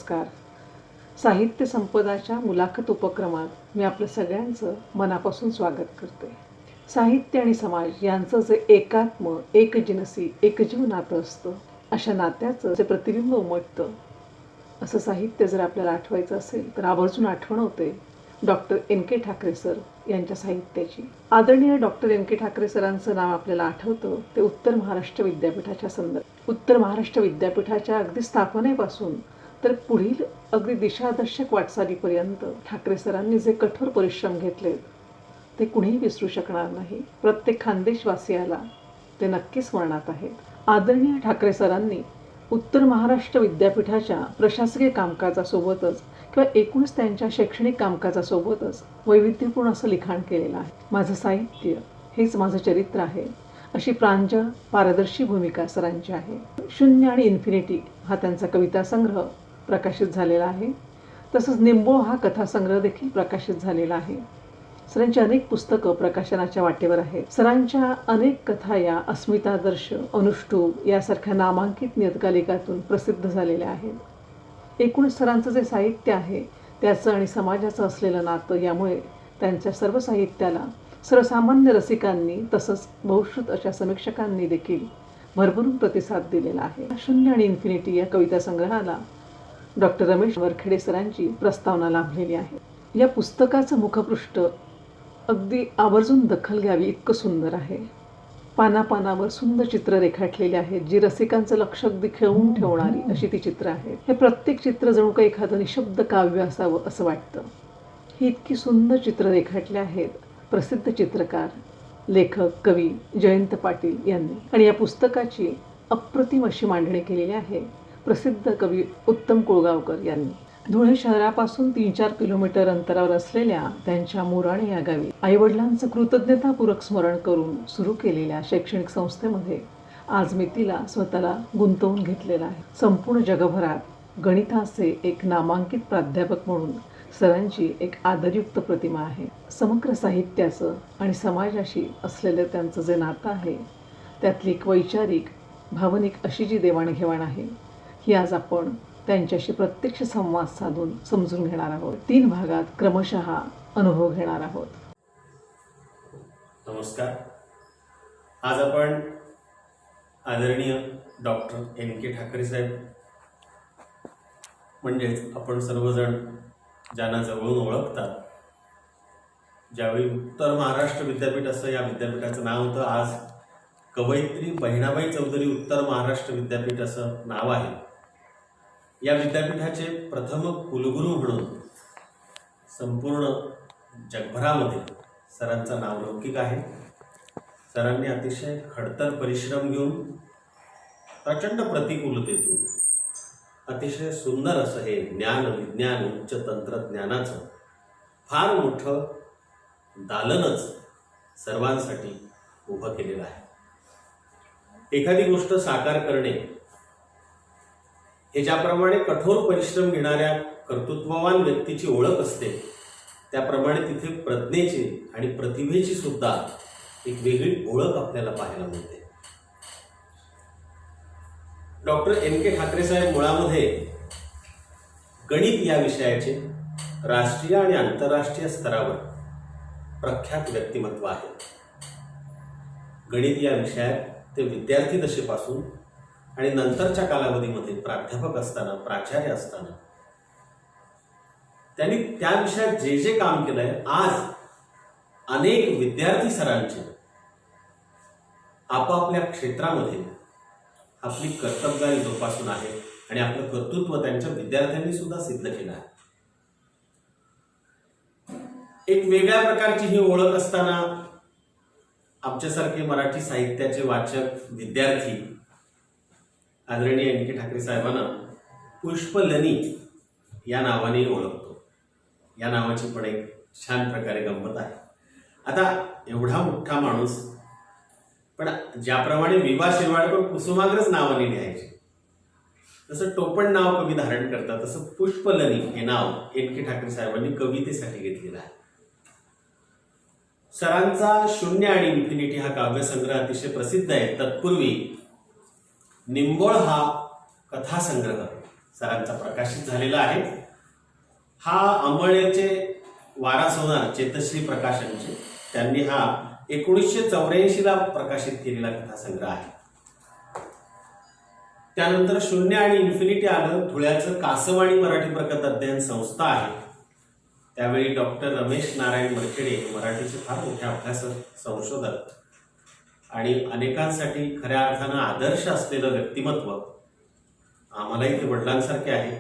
नमस्कार. साहित्य संपदाच्या मुलाखत उपक्रमात मी आपलं सगळ्यांचं मनापासून स्वागत करते. साहित्य आणि समाज यांचं जे एकात्म, एकजिनसी, एकजीव नातं असतं, अशा नात्याचं जे प्रतिबिंब उमटतं, असं साहित्य जर आपल्याला आठवायचं असेल तर आवर्जून आठवण होते डॉक्टर NK ठाकरे सर यांच्या साहित्याची. आदरणीय डॉक्टर NK ठाकरे सरांचं नाव आपल्याला आठवतं ते उत्तर महाराष्ट्र विद्यापीठाच्या संदर्भात. उत्तर महाराष्ट्र विद्यापीठाच्या अगदी स्थापनेपासून तर पुढील अगदी दिशादर्शक वाटचालीपर्यंत ठाकरे सरांनी जे कठोर परिश्रम घेतलेत ते कुणीही विसरू शकणार नाही. प्रत्येक खानदेशवासियाला ते नक्कीच स्मरणात आहेत. आदरणीय ठाकरे सरांनी उत्तर महाराष्ट्र विद्यापीठाच्या प्रशासकीय कामकाजासोबतच किंवा एकूणच त्यांच्या शैक्षणिक कामकाजासोबतच वैविध्यपूर्ण असं लिखाण केलेलं आहे. माझं साहित्य हेच माझं चरित्र आहे, अशी प्रांजळ पारदर्शी भूमिका सरांची आहे. शून्य आणि इन्फिनिटी हा त्यांचा कविता संग्रह प्रकाशित झालेला आहे. तसंच निंबोळ हा कथासंग्रह देखील प्रकाशित झालेला आहे. सरांची अनेक पुस्तकं प्रकाशनाच्या वाटेवर आहेत. सरांच्या अनेक कथा या अस्मितादर्श, अनुष्टुप यासारख्या नामांकित नियतकालिकातून प्रसिद्ध झालेल्या आहेत. एकूण सरांचं जे साहित्य आहे त्याचं आणि समाजाचं असलेलं नातं यामुळे त्यांच्या सर्व साहित्याला सर्वसामान्य रसिकांनी तसंच बहुश्रुत अशा समीक्षकांनी देखील भरभरून प्रतिसाद दिलेला आहे. शून्य आणि इन्फिनिटी या कविता संग्रहाला डॉक्टर रमेश वरखेडे सरांची प्रस्तावना लाभलेली आहे. या पुस्तकाचं मुखपृष्ठ अगदी आवर्जून दखल घ्यावी इतकं सुंदर आहे. पानापानावर सुंदर चित्र रेखाटलेली आहेत, जी रसिकांचं लक्ष अगदी खिळवून ठेवणारी अशी ती चित्र आहेत. हे प्रत्येक चित्र जणू काही एखादं निशब्द काव्य असावं असं वाटतं. ही इतकी सुंदर चित्र रेखाटली आहेत प्रसिद्ध चित्रकार, लेखक, कवी जयंत पाटील यांनी. आणि या पुस्तकाची अप्रतिम अशी मांडणी केलेली आहे प्रसिद्ध कवी उत्तम कुळगावकर यांनी. धुळे शहरापासून 3-4 किलोमीटर अंतरावर असलेल्या त्यांच्या मोराणे या गावी आईवडिलांचं कृतज्ञतापूर्वक स्मरण करून सुरू केलेल्या शैक्षणिक संस्थेमध्ये आज मी तिला स्वतःला गुंतवून घेतलेला आहे. संपूर्ण जगभरात गणिताचे एक नामांकित प्राध्यापक म्हणून सरांची एक आदरयुक्त प्रतिमा आहे. समग्र साहित्याचं आणि समाजाशी असलेलं त्यांचं जे नातं आहे त्यातली एक वैचारिक, भावनिक अशी जी देवाणघेवाण आहे ही आज आपण त्यांच्याशी प्रत्यक्ष संवाद साधून समजून घेणार आहोत. 3 भागात क्रमशः अनुभव घेणार आहोत. नमस्कार. आज आपण आदरणीय डॉक्टर NK ठाकरे साहेब म्हणजेच आपण सर्वजण ज्यांना जवळून ओळखतात, ज्यावेळी उत्तर महाराष्ट्र विद्यापीठ असं या विद्यापीठाचं नाव होतं, आज कवयित्री बहिणाबाई चौधरी उत्तर महाराष्ट्र विद्यापीठ असं नाव आहे. या विद्यापीठाचे प्रथम कुलगुरू म्हणून संपूर्ण जगभरामध्ये सरांचं नाव लौकिक आहे. सरांनी अतिशय खडतर परिश्रम घेऊन प्रचंड प्रतिकूलतेतून अतिशय सुंदर असं हे ज्ञान विज्ञान उच्च तंत्रज्ञानाचं फार मोठं दालनच सर्वांसाठी उभं केलेलं आहे. एखादी गोष्ट साकार करणे हे ज्याप्रमाणे कठोर परिश्रम घेणाऱ्या कर्तृत्ववान व्यक्तीची ओळख असते, त्याप्रमाणे तिथे प्रज्ञेची आणि प्रतिभेची सुद्धा एक वेगळी ओळख आपल्याला पाहायला मिळते. डॉक्टर NK ठाकरे साहेब मुळामध्ये गणित या विषयाचे राष्ट्रीय आणि आंतरराष्ट्रीय स्तरावर प्रख्यात व्यक्तिमत्व आहे. गणित या विषयात ते विद्यार्थी दशेपासून आणि नंतरच्या कालावधीमध्ये प्राध्यापक असताना, प्राचार्य असताना त्यांनी त्या विषयात जे जे काम केलंय, आज अनेक विद्यार्थी सरांचे आपापल्या क्षेत्रामध्ये आपली कर्तबगारी जोपासून आहे आणि आपलं कर्तृत्व त्यांच्या विद्यार्थ्यांनी सुद्धा सिद्ध केलं आहे. एक वेगळ्या प्रकारची ही ओळख असताना आमच्यासारखे मराठी साहित्याचे वाचक विद्यार्थी आदरणीय NK ठाकरे साहेबांना पुष्पलनी या नावाने ओळखतो. या नावाची पण एक छान प्रकारे गंमत आहे. आता एवढा मोठा माणूस, पण ज्याप्रमाणे विवा शिरवाडकर कुसुमाग्रज नावाने लिहायचे, तसं टोपण नाव कवी धारण करतात, तसं पुष्पलनी हे नाव NK ठाकरे साहेबांनी कवितेसाठी घेतलेलं आहे. सरांचा शून्य आणि इन्फिनिटी हा काव्यसंग्रह अतिशय प्रसिद्ध आहे. तत्पूर्वी निंबोळ हा कथासंग्रह सरांचा प्रकाशित झालेला आहे. हा अंबळनेरचे वारस होणार चेतश्री प्रकाशनचे त्यांनी हा 1984ला प्रकाशित केलेला कथासंग्रह आहे. त्यानंतर शून्य आणि इन्फिनिटी आलं. धुळ्याचं कासवाणी मराठी प्रकथ अध्ययन संस्था आहे. त्यावेळी डॉक्टर रमेश नारायण वरखेडे मराठीचे फार मोठे अभ्यासक, संशोधक आणि अनेकांसाठी खऱ्या अर्थानं आदर्श असलेलं व्यक्तिमत्व. आम्हालाही ते वडिलांसारखे आहे.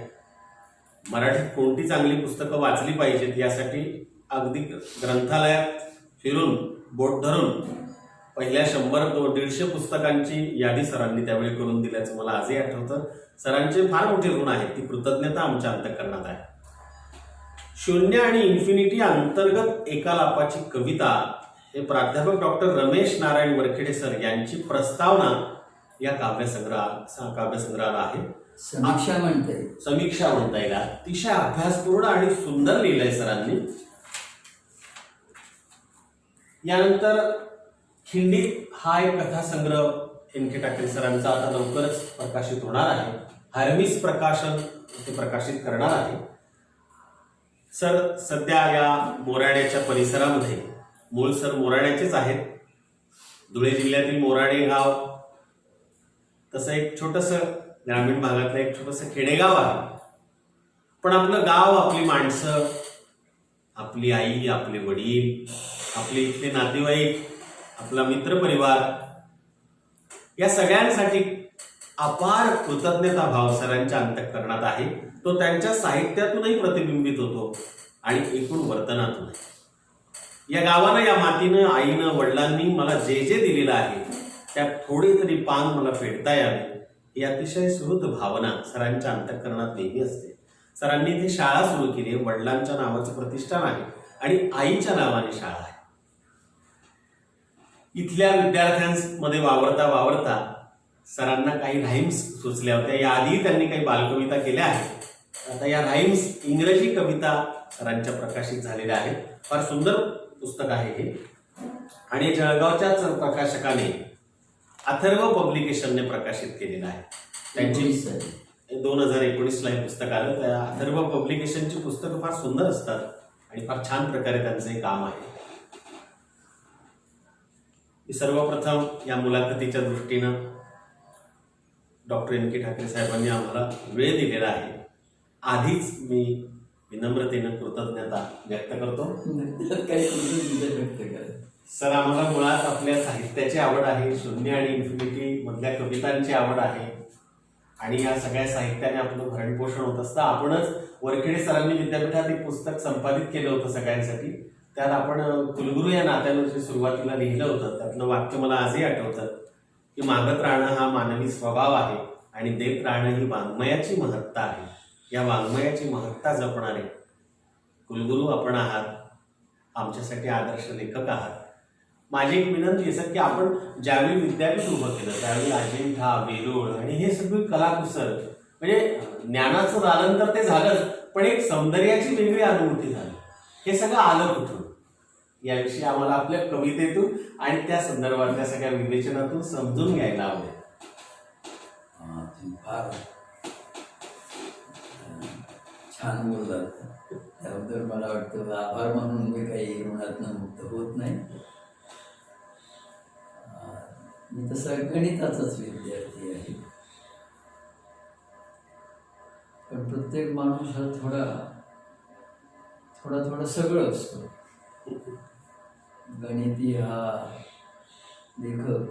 मराठीत कोणती चांगली पुस्तकं वाचली पाहिजेत यासाठी अगदी ग्रंथालयात फिरून बोट धरून पहिल्या 100-150 पुस्तकांची यादी सरांनी त्यावेळी करून दिल्याचं मला आजही आठवतं. सरांचे फार मोठे ऋण आहेत. ती कृतज्ञता आमच्या अंतःकरणात आहे. शून्य आणि इन्फिनिटी अंतर्गत एका लापाची कविता हे प्राध्यापक डॉक्टर रमेश नारायण वरखेडे सर यांची प्रस्तावना या काव्यसंग्रहाला आहे. समीक्षा म्हणता येईल. अतिशय अभ्यासपूर्ण आणि सुंदर लिहिलंय सरांनी. यानंतर खिंडीत हा एक कथासंग्रह एन के ठाकरे सरांचा आता लवकरच प्रकाशित होणार आहे. हरमिस प्रकाशन ते प्रकाशित करणार आहे. सर सध्या या मोराण्याच्या परिसरामध्ये, मूळ सर मोराण्याचेच आहेत. धुळे जिल्ह्यातील मोराणे गाव तसं एक छोटंसं ग्रामीण भागातलं एक छोटंसं खेडेगाव आहे. पण आपलं गाव, आपली माणसं, आपली आई, आपले वडील, आपले इथले नातेवाईक, आपला मित्रपरिवार या सगळ्यांसाठी अपार कृतज्ञता भाव सरांच्या अंतःकरणात आहे. तो त्यांच्या साहित्यातूनही प्रतिबिंबित होतो आणि एकूण वर्तनातून. या गावानं, या मातीनं, आईनं, वडिलांनी मला जे जे दिलेलं आहे त्यात थोडी तरी पांग मला फेडता यावी ही अतिशय सुहृद भावना सरांच्या अंतःकरणात नेहमी असते. सरांनी इथे शाळा सुरू केली. वडिलांच्या नावाचं प्रतिष्ठान आहे आणि आईच्या नावाने शाळा आहे. इथल्या विद्यार्थ्यांमध्ये वावरता सरांना काही राईम्स सुचल्या होत्या. याआधी त्यांनी काही बालकविता केल्या आहेत. आता या राईम्स इंग्रजी कविता सरांच्या प्रकाशित झालेल्या आहेत. फार सुंदर पुस्तक आहे हे. आणि जळगावच्याच प्रकाशकाने अथर्व पब्लिकेशनने प्रकाशित केलेलं आहे. त्यांची 2019ला हे पुस्तक आलं. त्या अथर्व पब्लिकेशनची पुस्तकं फार सुंदर असतात आणि फार छान प्रकारे त्यांचं हे काम आहे. सर्वप्रथम या मुलाखतीच्या दृष्टीनं डॉक्टर एन के ठाकरे साहेबांनी आम्हाला वेळ दिलेला आहे. आधीच मी विनम्रतेनं कृतज्ञता व्यक्त करतो. सर, आम्हाला मुळात आपल्या साहित्याची आवड आहे. शून्य आणि इन्फिनिटी मधल्या कवितांची आवड आहे आणि या सगळ्या साहित्याने आपलं भरणपोषण होत असतं. आपणच वरखेडे सरांनी विद्यापीठात एक पुस्तक संपादित केलं होतं सगळ्यांसाठी. त्यात आपण कुलगुरू या नात्यानं जे सुरुवातीला लिहिलं होतं त्यातलं वाक्य मला आजही आठवतं की मागत राहणं हा मानवी स्वभाव आहे आणि देत राहणं ही वाङ्मयाची महत्ता आहे. या वाङ्मयाची महत्ता जपणारे कुलगुरू आपण आहात. आमच्यासाठी आदर्श लेखक आहात. माझी एक विनंती आहे सर की आपण ज्यावेळी विद्यापीठ उभं केलं त्यावेळी अजिंठा, वेरूळ आणि हे सगळी कलाकुसर म्हणजे ज्ञानाचं झालं तर ते झालंच, पण एक सौंदर्याची वेगळी अनुभूती झाली. हे सगळं आलं कुठून याविषयी आम्हाला आपल्या कवितेतून आणि त्या संदर्भातल्या सगळ्या विवेचनातून समजून घ्यायला आवडेल. फार छान बोललात. त्याबद्दल मला वाटतं आभार म्हणून मी काही ऋणातनं मुक्त होत नाही. मी तसा गणिताचाच विद्यार्थी आहे. पण प्रत्येक माणूस हा थोडा सगळं असतो. गणिती हा लेखक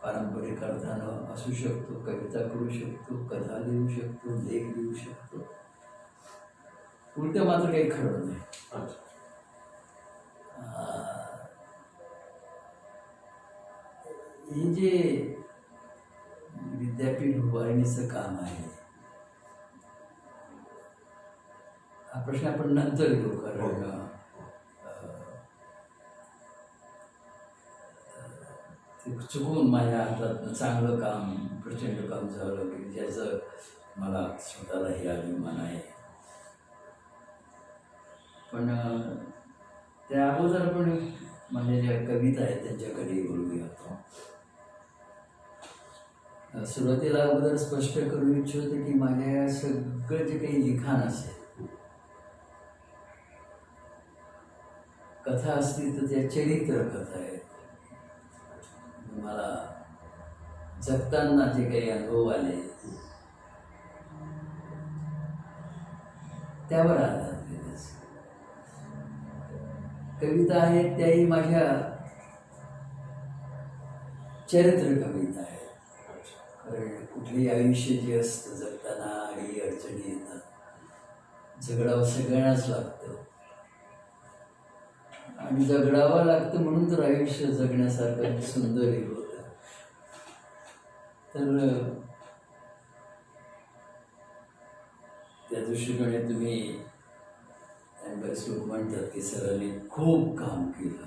पारंपरिक अर्थानं असू शकतो, कविता करू शकतो, कथा लिहू शकतो, लेख लिहू शकतो. उलटं मात्र काही खरं नाही. हे जे विद्यापीठ उभारणीचं काम आहे हा प्रश्न आपण नंतर घेऊ. कारण चुकून माझ्या हातात चांगलं काम, प्रचंड काम झालं की ज्याचं मला स्वतःलाही अभिमान आहे. पण त्या अगोदर पण माझ्या ज्या कविता आहेत त्यांच्याकडे बोलूया. सुरुवातीला अगोदर स्पष्ट करू इच्छितो की माझ्या सगळं जे काही लिखाण असेल, कथा असतील तर त्या चरित्र कथा आहेत. मला जगताना जे काही अनुभव आले त्यावर आधारलेले असतात. कविता आहेत त्याही माझ्या चरित्र कविता आहेत. कारण कुठलंही आयुष्य जे असतं जगताना अडी अडचणी येतात, झगडावं सगळ्यांनाच लागतं आणि जगडावं लागतं म्हणून तर आयुष्य जगण्यासारखं सुंदरही होतं. तर त्या दृष्टीकोने तुम्ही बरेच लोक म्हणतात की सरांनी खूप काम केलं.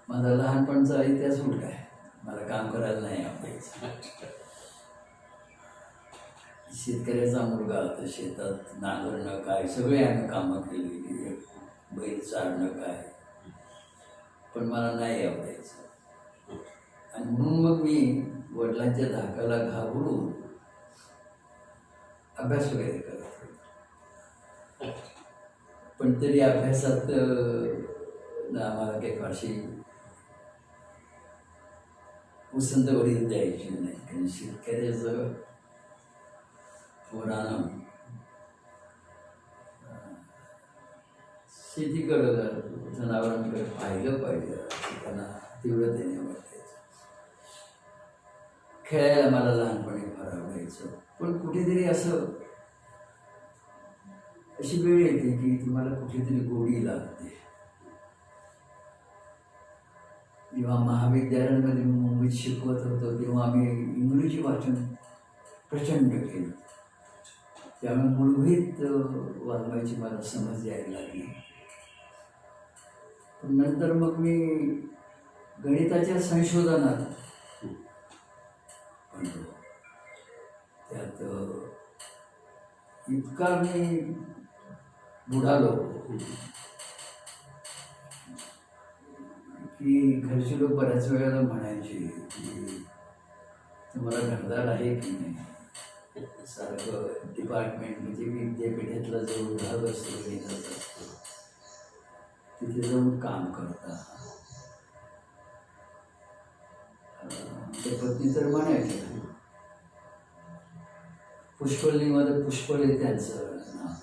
माझा लहानपणचा इतिहास उलटा आहे. मला काम करायला नाही आवडायचं. शेतकऱ्याचा मुलगा तर शेतात नांगरणं काय सगळे आम्ही कामं केलेली, बैल चारणं काय, पण मला नाही आवडायचं. आणि म्हणून मग मी वडिलांच्या धाकाला घाबरून अभ्यास वगैरे करत होतो. पण तरी अभ्यासात आम्हाला काही फारशी उसंत वडील द्यायची नाही. कारण शेतकऱ्याचं पोरानं शेतीकडं जनावरांकडे पाहिलं पाहिजे, त्यांना तीव्रतेने वाटायचं. खेळायला मला लहानपणी फार आवडायचं. पण कुठेतरी असं अशी वेळ येते की तुम्हाला कुठेतरी गोडी लागते. जेव्हा महाविद्यालयांमध्ये मी मुंबईत शिकवत होतो तेव्हा आम्ही इंग्रजी वाचन प्रचंड केलं. त्यामुळे मूलभूत वाचवायची मला समज यायला लागली. पण नंतर मग मी गणिताच्या संशोधनात पडलो. त्यात इतका मी बुडालो की घरचे लोक बऱ्याच वेळेला म्हणायचे की तुम्हाला घरदार आहे की नाही. सारखं डिपार्टमेंट म्हणजे विद्यापीठातला जो विभाग असतो गणिताचा असतो तिथे जाऊन काम करता. ते पत्नी तर म्हणायचे पुष्कळनीमध्ये पुष्कळ आहे त्यांचं नाव.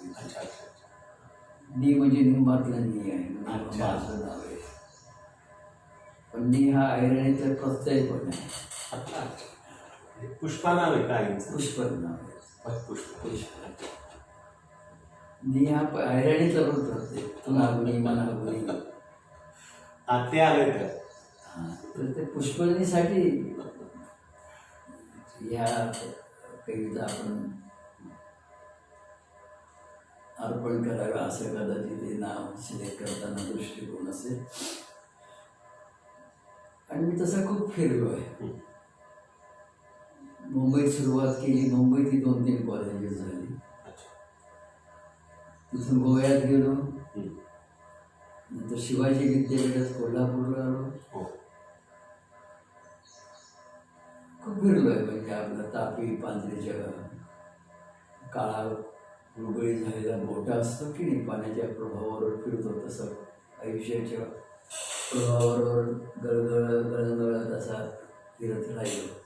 नी म्हणजे निंबातलं नी आहे, माझं नाव आहे. पण नी हा ऐरणीचा प्रत्यय पण आहे. पुष्पा नाव आहे का आईचं? पुष्पर नाव आहे. पुष्प. नी हा ऐरणीचा पण प्रत्यय. तुला गुणी मला गुणी. ते आले का? तर ते पुष्कळणीसाठी ह्या कविता आपण अर्पण करावं असं कदाचित ते नाव सिलेक्ट करताना दृष्टिकोन असेल. आणि मी तसं खूप फिरलो आहे. मुंबईत सुरुवात केली. मुंबईत 2-3 कॉलेजेस झाली. तिथून गोव्यात गेलो. नंतर शिवाजी विद्यापीठात कोल्हापूरला आलो. खूप फिरलो आहे. म्हणजे आपलं तापी पांढरीच्या काळा गुळगुळी झालेला मोठा असतो की नाही, पाण्याच्या प्रभावावर फिरतो तसं आयुष्याच्या प्रभावावर गळगळत असा फिरत राहिलो.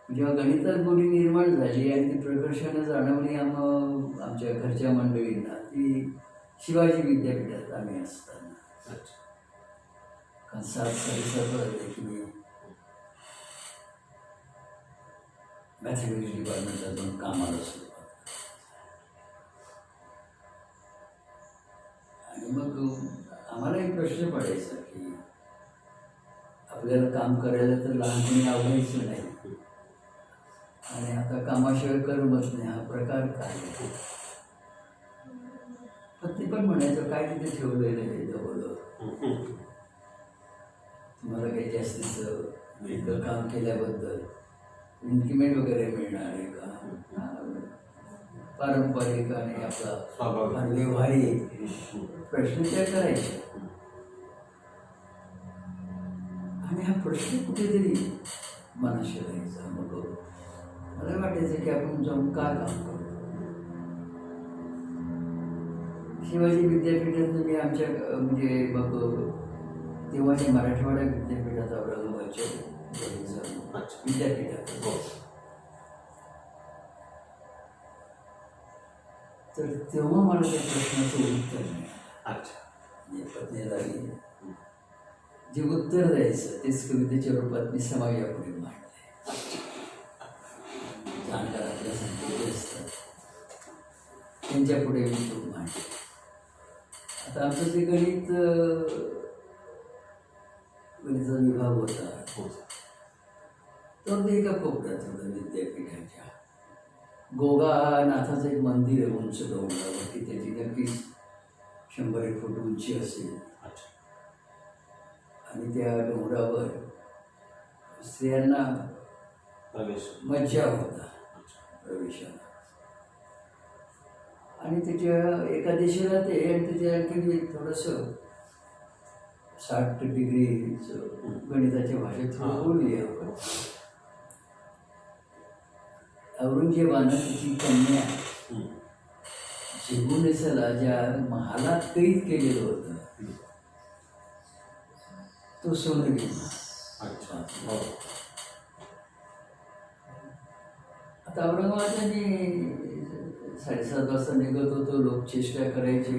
जेव्हा गणितात गोडी निर्माण झाली आणि ती प्रकर्षानं जाणवली आमच्या घरच्या मंडळींना, ती शिवाजी विद्यापीठात आम्ही असताना. कारण 7-7.5 वाजले की मी मॅथमॅटिक्स डिपार्टमेंटला जाऊन कामाला सुरुवात. आणि मग आम्हाला एक प्रश्न पडायचा की आपल्याला काम करायला तर लहानपणी आवडायचं नाही आणि आता कामाशिवाय करमत नाही. हा प्रकार काय? पण ते पण म्हणायचं काय तिथे ठेवलेलं आहे जवळ, तुम्हाला काही जास्तीचं वेगळं काम केल्याबद्दल इन्क्रिमेंट वगैरे मिळणार आहे का? पारंपरिक आणि आपला व्यवहारिक प्रश्न त्या करायचे. आणि हा प्रश्न कुठेतरी मनाशी राहायचा. मग मला वाटायचं की आपण जाऊन का काम करू. शिवाजी विद्यापीठातून मी आमच्या म्हणजे मग तेव्हाच्या मराठवाडा विद्यापीठात औरंगाबादच्या विद्यापीठात. तर तेव्हा मला त्या प्रश्नाचं उत्तर मिळालं. अच्छा. म्हणजे पत्नीला जे उत्तर द्यायचं तेच कवितेच्या रूपात मी समाजापुढे मांडले. जाणकार आपल्यासारखे जे असतात त्यांच्यापुढे मी तो मांडले. आता आमचं जे गणिताचा विभाग होता तर ते एका कोपऱ्यात होतं विद्यापीठाच्या. गोगानाथाचं एक मंदिर आहे उंच डोंगरावर की त्याची नक्कीच 100-1 फूट उंची असेल. आणि त्या डोंगरावर स्त्रियांना मज्जा होता प्रवेशाला. आणि त्याच्या एका दिशेला ते आणि त्याच्या आणखी थोडंसं 60 डिग्रीचं गणिताच्या भाषेत बोलूया आपण. औरंगजेबानं तिची कन्या झिगुनेसाला ज्या महालात कैद केलेलं होतं तो सोनेरी. आता औरंगाबादला मी 7:30 वाजता निघत होतो. लोक चेष्टा करायचे.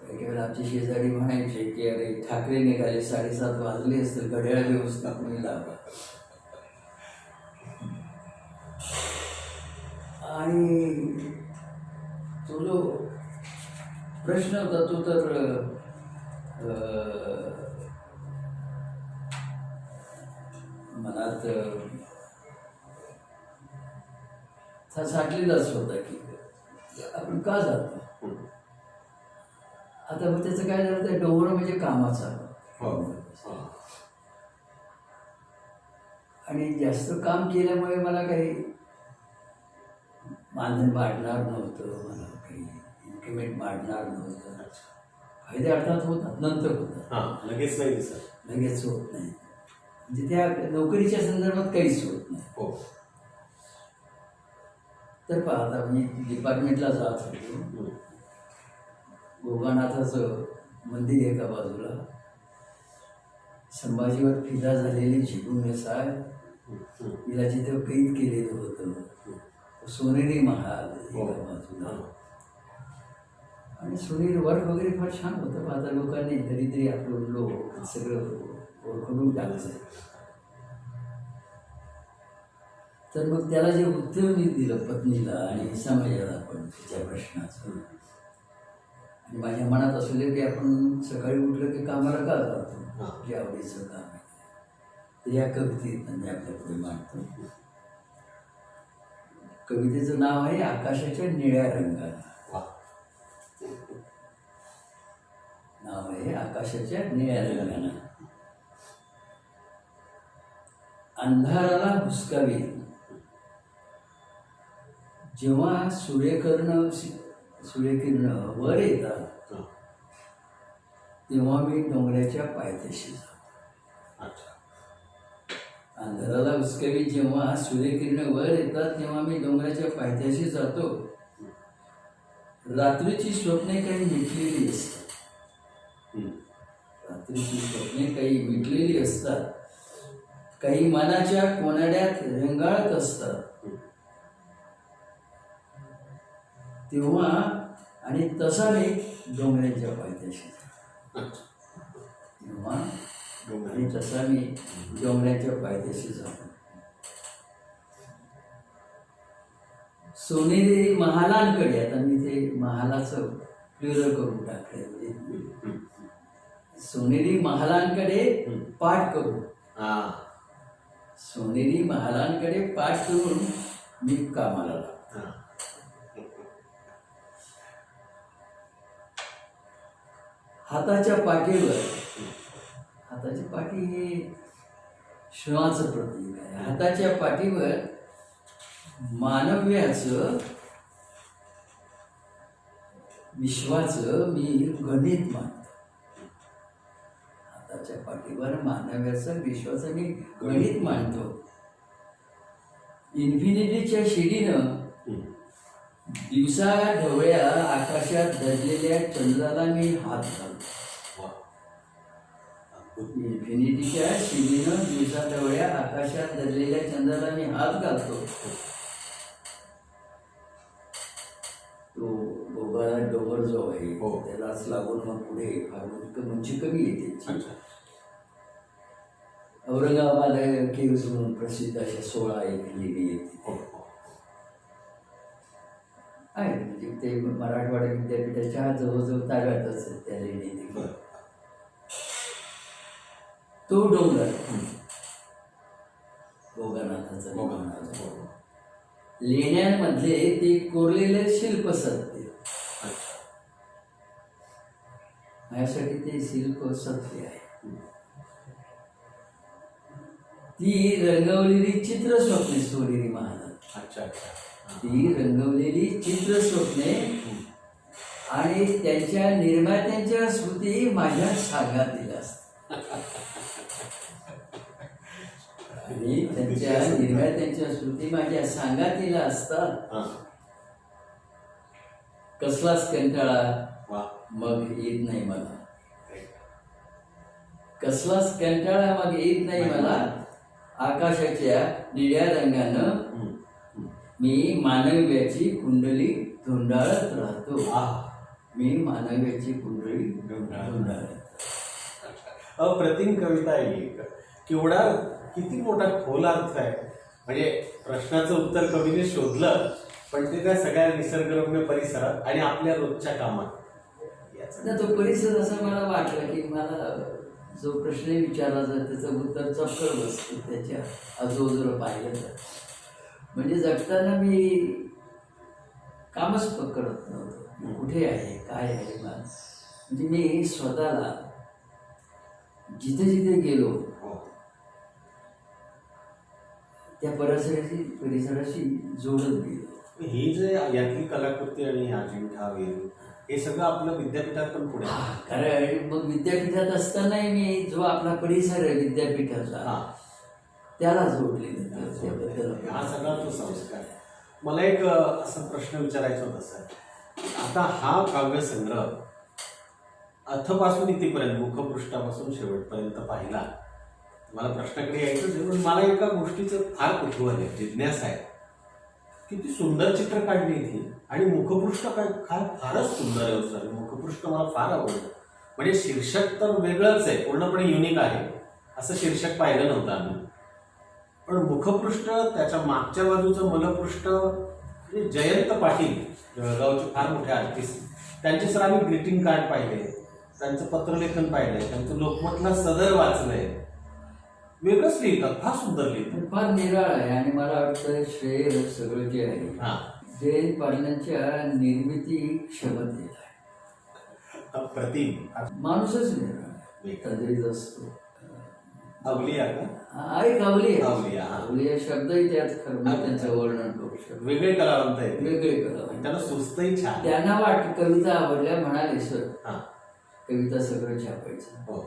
काही वेळेला आमचे शेजारी म्हणायचे की अरे ठाकरे निघाले, 7:30 वाजले असतील, घड्याळ व्यवस्था कोणी लावला. आणि तो जो प्रश्न होता तो तर मनात साठलेलाच होता की आपण का जातो. आता मग त्याचं काय झालं, त्या डोंगर म्हणजे कामाचा. आणि जास्त काम केल्यामुळे मला काही मानधन वाढणार नव्हतं, मला काही इन्क्रिमेंट वाढणार नव्हतं. फायदे अर्थात होतात, नंतर होतात, लगेच नाही दिसत, लगेच होत नाही. म्हणजे त्या नोकरीच्या संदर्भात काहीच होत नाही. तर पाहता मी डिपार्टमेंटला जात होतो. गोगानाथाचं मंदिर एका बाजूला, संभाजीवर फिदा झालेली झिगुनेसा तिला जिथं कैद केलेलं होतं सोनेरी महाल एका बाजूला. आणि सोनेरी वर्क वगैरे फार छान होतं. आता लोकांनी तरी आपलं लोक सगळं ओळखून टाकलं. तर मग त्याला जे उत्तर मी दिलं पत्नीला आणि समाजाला पण त्याच्या प्रश्नाचं, आणि माझ्या मनात असलेलं की आपण सकाळी उठलं की कामाला का जातो, जे आवडीचं काम आहे ते या कवितेत मी आपल्या पुढे मांडतो. कवितेचं नाव आहे आकाशाच्या निळ्या रंगाला. नाव आहे आकाशाच्या निळ्या रंगाला. अंधाराला हुसकावी जेव्हा सूर्यकिरण वर येतात तेव्हा मी डोंगराच्या पायथ्याशी जातो. अंधाराला हुसकावी जेव्हा सूर्यकिरण वर येतात तेव्हा मी डोंगराच्या पायथ्याशी जातो. रात्रीची स्वप्ने काही मिटलेली असतात. रात्रीची स्वप्ने काही मिटलेली असतात. काही मनाच्या कोनाड्यात रेंगाळत असतात. तेव्हा आणि तसा मी डोंगराच्या पायथ्याशी तेव्हा आणि तसा मी डोंगराच्या पायथ्याशी जातो. सोनेरी महालांकडे, आता मी ते महालाचं प्लुरल करून टाकले, म्हणजे सोनेरी महालांकडे पाठ करून, सोनेरी महालांकडे पाठ करून मी कामाला लागतो. हाताच्या पाठीवर, हाताची पाठी हे श्रमाचं प्रतीक आहे. हाताच्या पाठीवर मानव्याचं विश्वाचं मी गणित मांडतो. स्वतःच्या पाठीवर मानव्याचा विश्वास मी गणित मांडतो. इन्फिनिटीच्या शिडीनं दिवसा ढवळ्या आकाशात दडलेल्या चंद्राला मी हात घालतो. वा. अद्भुत. इन्फिनिटीच्या शिडीनं दिवसा ढवळ्या आकाशात दडलेल्या चंद्राला मी हात घालतो. तो गोगारा डोंगर जो आहे हो. त्यालाच लागून मग पुढे फार उंची कमी येते. अच्छा. औरंगाबाद केव्ज म्हणून प्रसिद्ध अशा 16 एक लेणी येते. हो, हो. आहे म्हणजे ते मराठवाडा विद्यापीठाच्या जवळजवळ ताब्यातच आहेत त्या लेणी. बरं. तो डोंगर गोगानाथाचा हो, म्हणाला. हो. लेण्यांमधले ते कोरलेले शिल्प सत्य. अच्छा. माझ्यासाठी ते शिल्प सत्य आहे. ती रंगवलेली चित्रस्वप्ने सोनेरी महाराज. अच्छा अच्छा. ती रंगवलेली चित्रस्वप्ने आणि त्यांच्या निर्मात्यांच्या स्मृती माझ्या सांगातील असतात. आणि त्यांच्या निर्मात्यांच्या स्मृती माझ्या सांगातील असतात. हां. कसलाच कंटाळा वा. मग येत नाही मला. कसलाच कंटाळा मग येत नाही मला. आकाशाच्या निळ्या रंगानं हम्म. हम्म. मी मानव्याची कुंडली धुंडाळत राहतो. आह. मी मानव्याची कुंडली धुंडाळत. धुंडाळत. अप्रतिम कविता आहे ही. केवढा किती मोठा खोल अर्थ आहे. म्हणजे प्रश्नाचं उत्तर कवीने शोधलं पण ते त्या सगळ्या निसर्गरम्य परिसरात आणि आपल्या रोजच्या कामात याचं. ना तो परिसर असं मला वाटलं की मला जो प्रश्न विचारला त्याचं उत्तर चपकळ बसतं त्याच्या आजूबाजूला पाहिलं तर. म्हणजे जगताना मी कामच पकडत नव्हतं. कुठे आहे काय आहे मला. म्हणजे मी स्वतःला जिथे जिथे गेलो हो. त्या परिसराशी जोडत गेलो. ही जे यातली कलाकृती आणि अजिंठा वेरूळ हे सगळं आपलं विद्यापीठात पण पुढे आहे. कारण मग विद्यापीठात असतानाही मी जो आपला परिसर आहे विद्यापीठाचा हा. त्याला जोडलेलं त्याबद्दल. हा सगळा तो संस्कार आहे. मला एक असा प्रश्न विचारायचा होता सर. आता हा काव्यसंग्रह अथपासून इथेपर्यंत मुखपृष्ठापासून शेवटपर्यंत पाहिला. मला प्रश्नाकडे यायचंच आहे पण मला एका गोष्टीचं फार कुतूहल आहे, जिज्ञासा आहे. किती सुंदर चित्र काढली ती आणि मुखपृष्ठ काय फारच सुंदर आहे सर. मुखपृष्ठ मला फार आवडलं. म्हणजे शीर्षक तर वेगळंच आहे, पूर्णपणे युनिक आहे. असं शीर्षक पाहिलं नव्हतं आम्ही. पण मुखपृष्ठ त्याच्या मागच्या बाजूचं मलपृष्ठ म्हणजे जयंत पाटील जळगावचे फार मोठे आर्टिस्ट त्यांचे सर आम्ही ग्रीटिंग कार्ड पाहिले, त्यांचं पत्रलेखन पाहिलंय, त्यांचं लोकमतला सदर वाचलंय. वेगळंच लिहितात, फार सुंदर लिहितात. फार निराळ आहे आणि मला वाटतं श्रेय सगळं जे आहे हा. जयंत पाटलांच्या निर्मिती क्षमतेला आहे. अप्रतिम. माणूसच निराळ आहे. तंद्रीत असतो. अवलिया का? हा एक अवलिया. अवलिया, हा. अवलिया शब्दही त्यात खरं त्यांचं वर्णन करू शकतो. वेगळे कलावंत आहेत. वेगळे कला. त्यांना सुचतही छान. त्यांना कविता आवडल्या म्हणाले सर हा. कविता सगळं छापायचं. हो.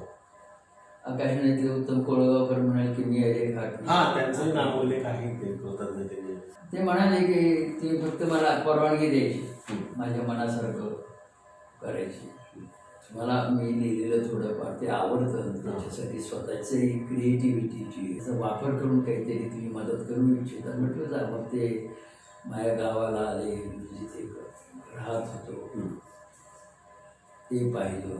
आकाशवाणीतले उत्तम कोळगावकर म्हणाले की मी एक हा त्यांचं नामोल्लेख आहे ते कृतज्ञतेने. ते म्हणाले की तुम्ही फक्त मला परवानगी द्यायची माझ्या मनासारखं करायची. मला मी लिहिलेलं थोडंफार ते आवडतं. त्याच्यासाठी स्वतःची क्रिएटिव्हिटीची वापर करून काहीतरी तुम्ही मदत करू इच्छिता. म्हटलं जा. मग ते माझ्या गावाला आले, जिथे राहत होतो ते पाहिलं.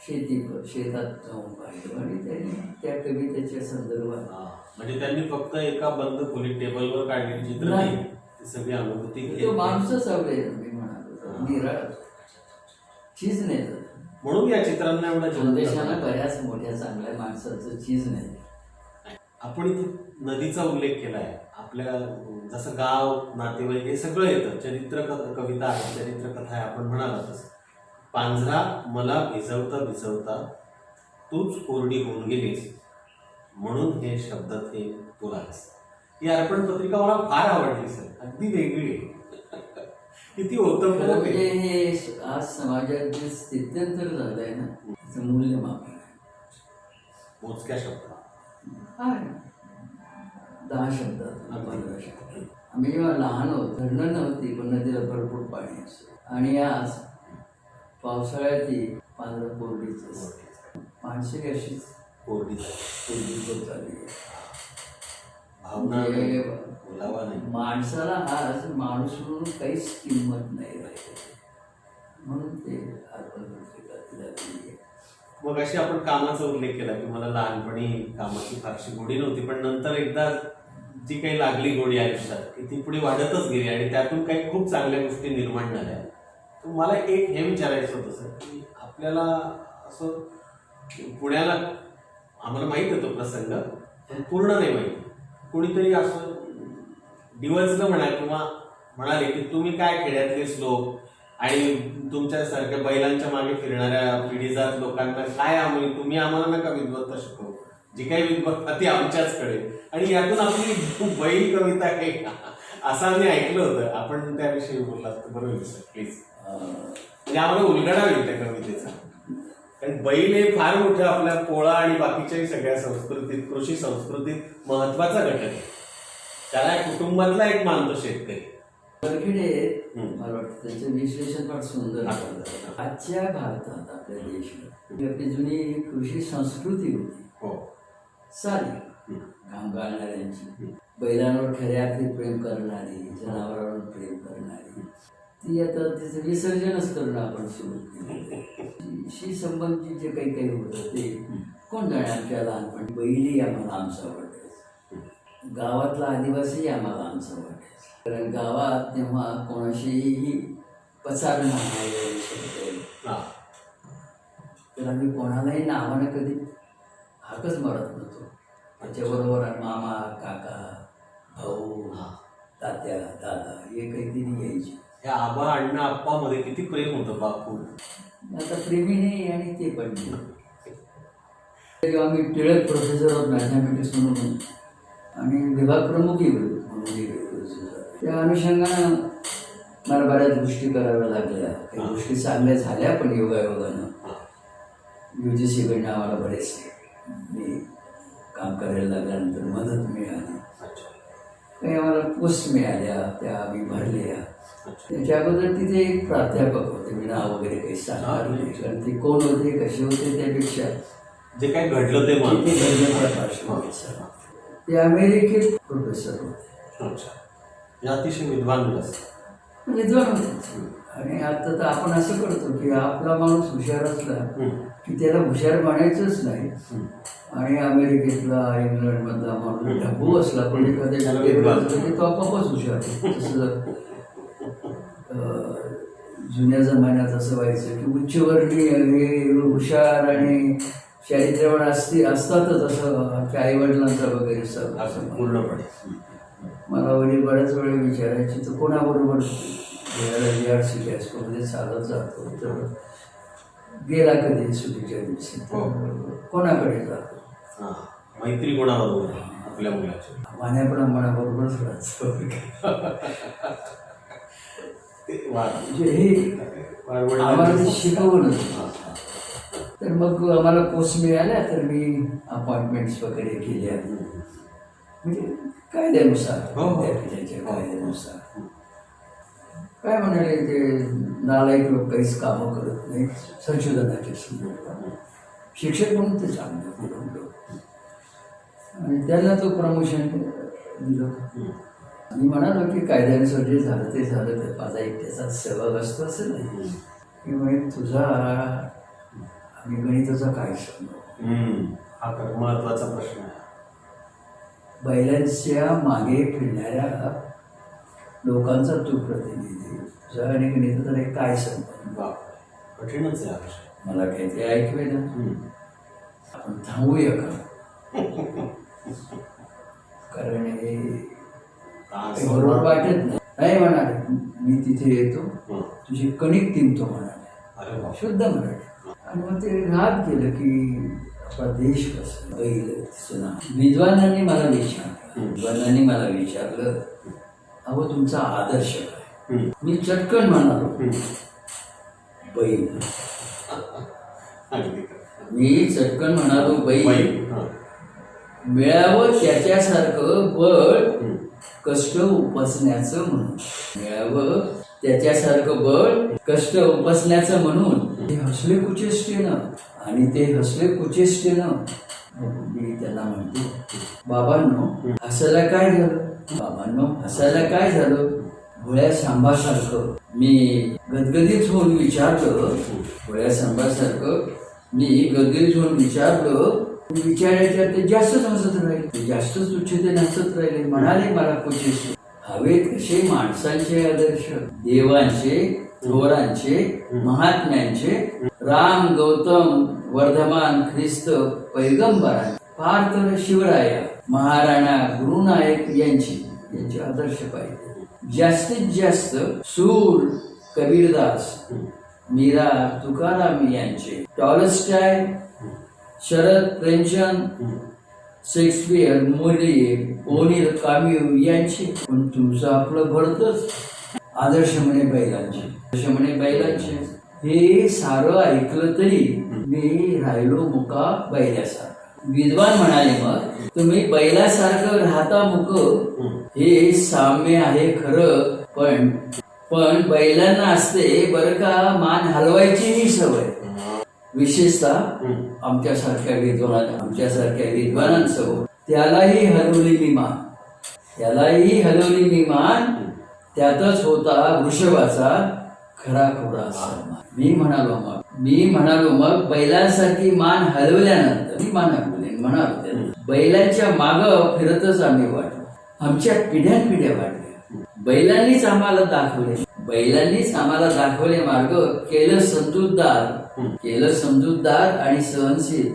शेतात जाऊन पाहिलं आणि त्यांनी त्या कवितेच्या संदर्भात म्हणजे त्यांनी फक्त एका बंद खोली टेबलवर काढलेली चित्र नाही. नाही, ती सगळी अनुभूती तो घेतली. माणूसच आवडेल मी म्हणालो. निराळ चीज नाही झालं. म्हणून या चित्रांना एवढा खानदेशाला बऱ्याच मोठ्या चांगल्या माणसाचं चीज नाही. आपण इथे नदीचा उल्लेख केलाय. आपल्या जसं गाव, नातेवाईक हे सगळं येतं. चरित्र कविता आहे, चरित्र कथा आहे. आपण म्हणाला तसं पांझरा मला भिजवता भिजवता तूच कोरडी होऊन गेलीस म्हणून हे शब्द ते तुलास. ही अर्पण पत्रिका मला फार आवडली सर. अगदी वेगळी आहे. किती होतं म्हणजे हे आज समाजात जे स्थित्यंतर झालंय ना त्याचं मूल्यमापन आहे. मोजक्या शब्दात. आहे 10 शब्दात 15 शब्दात. आम्ही जेव्हा लहान होतो धरणं नव्हती पण नदीला भरपूर पाणी असतं आणि आज पावसाळ्यात ती पांढरं कोरडीच असते. माणसे अशीच कोरडी कोरडी होत आली. भावना म्हणजे बोलावा नाही. माणसाला आज माणूस म्हणून काहीच किंमत नाही राहिली म्हणून ते अर्पण करते. मग अशी आपण कामाचा उल्लेख केला की मला लहानपणी कामाची फारशी गोडी नव्हती, पण नंतर एकदा जी काही लागली गोडी आयुष्यात की ती पुढे वाढतच गेली आणि त्यातून काही खूप चांगल्या गोष्टी निर्माण झाल्या. तर मला एक हे विचारायचं होतं सर की आपल्याला असं पुण्याला आम्हाला माहीत आहे तो प्रसंग पण पूर्ण नाही माहिती. कुणीतरी असं डिवचलं म्हणा किंवा म्हणाले की तुम्ही काय खेड्यातलेच लोक आणि तुमच्यासारख्या बैलांच्या मागे फिरणाऱ्या पिढीजात लोकांना काय तुम्ही आम्हाला नका विद्वत्ता शिकवू, जी काही विद्वत्ता ती आमच्याचकडे. आणि यातून आपली बैल कविता आहे असं आम्ही ऐकलं होतं. आपण त्याविषयी बोललात तर बरं होईल सर प्लीज. म्हणजे आम्हाला उलगडा होईल त्या कवितेचा. कारण बैल हे फार मोठं आपल्या पोळा आणि बाकीच्याही सगळ्या संस्कृतीत कृषी संस्कृतीत महत्वाचा घटक आहे. त्याला कुटुंबातला एक मानतो शेतकरी. बरखेडे मला वाटतं त्यांचं विश्लेषण फार सुंदर झालं. आजच्या भारतात आपल्या देशात ही आपली जुनी कृषी संस्कृती होती हो साधी काम घालणाऱ्यांची, बैलांवर खऱ्या अर्थी प्रेम करणारी, जनावरांवर प्रेम करणारी, ती आता तिचं विसर्जनच करणं आपण सुरू केलं. शी संबंधित जे काही काही होतं ते कोण जाणे. आमच्या लहानपणी बैलही आम्हाला आमचा वाटायचं, गावातला आदिवासी आम्हाला आमचा वाटायचं. कारण गावात तेव्हा कोणाशीही पचार नाही तर आम्ही कोणालाही नावानं कधी हाकच मारत नव्हतो. त्याच्याबरोबर मामा, काका, भाऊ, तात्या, दादा हे काहीतरी यायचे. या आबा अण्णा आप्पामध्ये किती प्रेम होतं बापू. आता प्रेमी नाही आणि ते पण नाही. जेव्हा मी टिळक प्रोफेसर ऑफ मॅथमॅटिक्स म्हणून आणि विभाग प्रमुखही म्हणून त्या अनुषंगानं मला बऱ्याच गोष्टी कराव्या लागल्या. काही गोष्टी चांगल्या झाल्या पण योगायोगानं UGCकडनं आम्हाला बरेच मी काम करायला लागल्यानंतर मदत मिळाली. काही आम्हाला पोस्ट मिळाल्या त्या आम्ही भरल्या. त्याच्या अगोदर तिथे एक प्राध्यापक होते, मी नाव वगैरे काही सांगणार नाही कारण ते कोण होते कसे होते त्यापेक्षा जे काही घडलं ते घडलं प्रकाश सर ते अमेरिकेत प्रोफेसर होते. अच्छा, अतिशय विद्वान विद्वान होते. आणि आता तर आपण असं करतो की आपला माणूस हुशार असला की त्याला हुशार म्हणायचंच नाही. आणि अमेरिकेतला इंग्लंडमधला माणूस ढबू असला पण एखाद्या तो आपोआपच हुशार. तसं जुन्या जमान्यात असं व्हायचं की उच्चवर्णीय हे हुशार आणि चारित्र्यवान असतातच असं आमच्या आईवडिलांचा वगैरे सगळं पूर्णपणे. मला वडील बऱ्याच वेळा विचारायची तर कोणाबरोबर GRC हायस्कूलमध्ये चालत जातो तर गेला कधी सुट्टीच्या दिवशी कोणाकडे जातो. मैत्री कोणाबरोबर आपल्या मुलाची मान्याप्रमाणाबरोबरच राहतो. म्हणजे हे आम्हाला शिकवलं. तर मग आम्हाला पोस्ट मिळाल्या तर मी अपॉइंटमेंट्स वगैरे केल्या म्हणजे कायद्यानुसार विद्यापीठाच्या कायद्यानुसार. काय म्हणाले ते नालायक लोक काहीच कामं करत नाही संशोधनाच्या संदर्भात, शिक्षक म्हणून ते चांगलं आणि त्याला तो प्रमोशन दिलं. मी म्हणालो की कायद्यानुसार जे झालं ते झालं तर माझा एक त्याचा सहभाग असतो असं नाही की म्हणजे तुझा आम्ही गणिताचा काय सांगू. हा तर महत्वाचा प्रश्न आहे. बैलांच्या मागे फिरणाऱ्या लोकांचा तू प्रतिनिधी तुझा आणि गणिताचा काय संबंध. कठीणच आहे विषय. मला काही ते ऐकवे ना. आपण थांबूया का कारण हे बरोबर वाटत नाही. म्हणाले मी तिथे येतो तुझी कणिक तिंबतो म्हणाले शुद्ध मराठी. आणि मग ते राग केलं की आपला देश कसं बैल तिचं नाव. विद्वानांनी मला विचारलं अहो तुमचा आदर्श काय. मी चटकन म्हणालो बैल. मी चटकन म्हणालो बैल. बैल. हा. मिळावं त्याच्यासारखं बळ हम्म. कष्ट उपसण्याचं म्हणून. मिळावं त्याच्यासारखं बळ कष्ट उपसण्याचं म्हणून ते हसले कुचेष्टेनं. आणि ते हसले कुचेष्टेनं. मी त्यांना म्हणतो, बाबांनो हसायला काय झालं? बाबांनो हसायला काय झालं? भोळ्या सांबासारखं मी गदगदीत होऊन विचारलं. भोळ्या सांबासारखं मी गदगदीत होऊन विचारलं. विचारायच्या ते जास्तच हसत राहिले. ते जास्तच उच्चतेने हसत राहिले. म्हणाले मला कुचेष्टे. हवेत कसे माणसांचे आदर्श, देवांचे, थोरांचे, महात्म्यांचे, राम, गौतम, वर्धमान, ख्रिस्त, पैगंबरांचे, फार तर शिवराया, महाराणा, गुरुनायक यांचे आदर्श पाहिजे. जास्तीत जास्त सूर, कबीरदास, मीरा, तुकाराम यांचे, Tolstoy, Sharad, Premchand, Shakespeare, Moliere, O'Neill, Camus यांचे. पण तुमचं आपलं भरतच आदर्श म्हणे बैलांचे, आदर्श म्हणे बैलांचे. हे सारं ऐकलं तरी मी राहिलो मुका बैलासारखा. विद्वान म्हणाले, मग तुम्ही बैलासारखं राहता मुक, हे साम्य आहे खरं. पण बैलांना असते बरं का मान हलवायचीही सवय. विशेषतः आमच्यासारख्या विद्वानांसमोर त्यालाही हलवली मी मान. त्यातच होता वृषभाचा खरा खोरा सन्मान. मी म्हणालो मग बैलांसारखी मान हलवल्यानंतर मी म्हणालो बैलांच्या माग फिरतच आम्ही वाटलो. आमच्या पिढ्यानपिढ्या वाटल्या. बैलांनीच आम्हाला दाखवले मार्ग. केलं समजूतदार आणि सहनशील.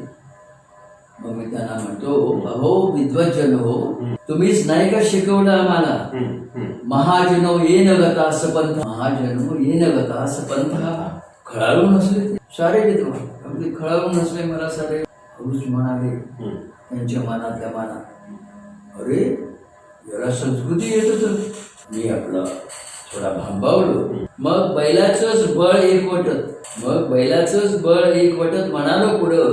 मग मी त्यांना म्हणतो, अहो विद्वज्जन हो, तुम्हीच नाही का शिकवलं आम्हाला, महाजनो येन गता पंथ. खळाळू नसले सारे विद्वान, अगदी खळाळू नसले मला सारे. हळूच म्हणाले त्यांच्या मनातल्या मनात, अरे याला संस्कृती येत होत. मी आपला थोडा भांबावलो. मग बैलाचंच बळ एक वटत म्हणालो पुढं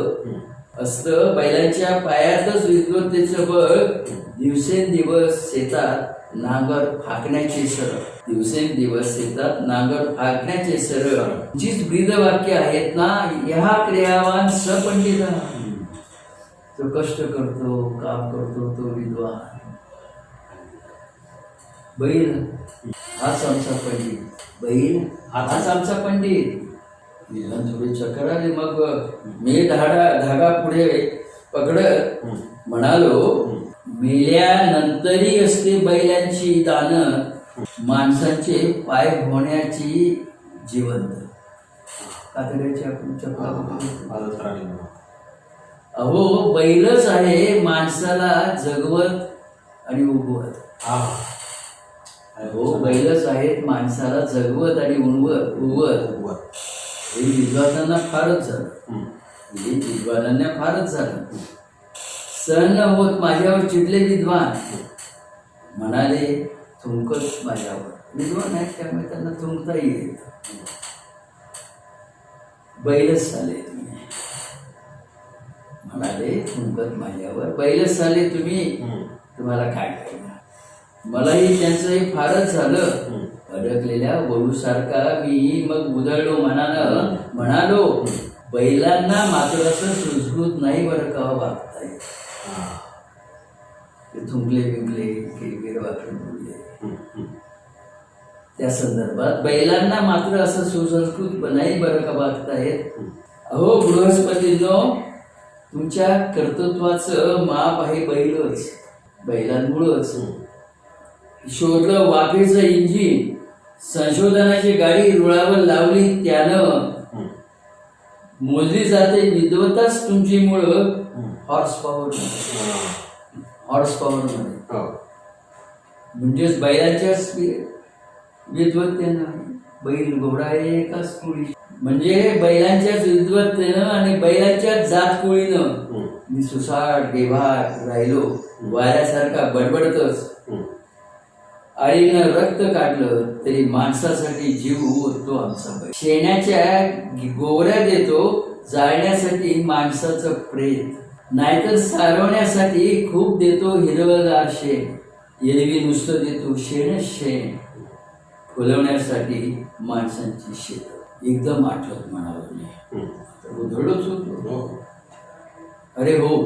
असतं. बैलांच्या पायातच विद्वत्तेचं बळ. दिवसेंदिवस शेतात नांगर फाकण्याचे सरळ. जीच ब्रीद वाक्य आहेत ना, ह्या क्रियावान सपंडित. तो कष्ट करतो, काम करतो, तो विद्वान. बैल हाच आमचा पंडित. थोडी चक्कर आली. मग मी धागा पुढे पकडत म्हणालो, मेल्यानंतरही असते बैलांची दान, माणसांचे पाय होण्याची जिवंत. कातड्याची आपण चक्र. अहो बैलच आहे माणसाला जगवत आणि उगवत. हो बैलच आहेत माणसाला जगवत आणि उगवत. हे विद्वानांना फारच झालं. सहन न होत माझ्यावर चिडले विद्वान. म्हणाले थुंकत माझ्यावर. विद्वान आहेत त्यामुळे त्यांना थुंकता येईल. बैलच झाले तुम्ही. म्हणाले थुंकत माझ्यावर, बैलच झाले तुम्ही, तुम्हाला काय करणार. मलाही त्यांचंही फारच झालं. अडकलेल्या वळूसारखा मी मग उधळलो मनानं. म्हणालो बैलांना मात्र असं सुटसुट नाही बरं का वागता येत. थुंकले बिंकले किरकिर वाकडे बोलले. त्या संदर्भात बैलांना मात्र असं सुसंस्कृत नाही बरं का वागता येत. अहो बृहस्पतींनो, तुमच्या कर्तृत्वाचं माप आहे बैलांमुळंच. शोधलं वाफेचं इंजिन, संशोधनाची गाडी रुळावर लावली त्यानं. मोजली जाते विद्वत्ताच तुमची मुळं हॉर्स पॉवर मध्ये. म्हणजेच बैलांच्याच विद्वत्तेनं. बैल घोडा एकाच कुळी. म्हणजे बैलांच्याच विद्वत्तेनं आणि बैलांच्याच जात कुळीनं मी सुसाट बेभाग राहिलो. वाऱ्यासारखा बडबडतच. आईनं रक्त काढलं तरी माणसासाठी जीव उरतो आमचा बैल. शेणाच्या गोवऱ्या देतो जाळण्यासाठी माणसाचं प्रेत, नाहीतर सारवण्यासाठी खूप देतो हिरवगार शेण, एरवी नुसतं देतो शेणच शेण, फुलवण्यासाठी माणसांची शेत. एकदम आठवत म्हणावं मी उधळलोच होतो. अरे हो,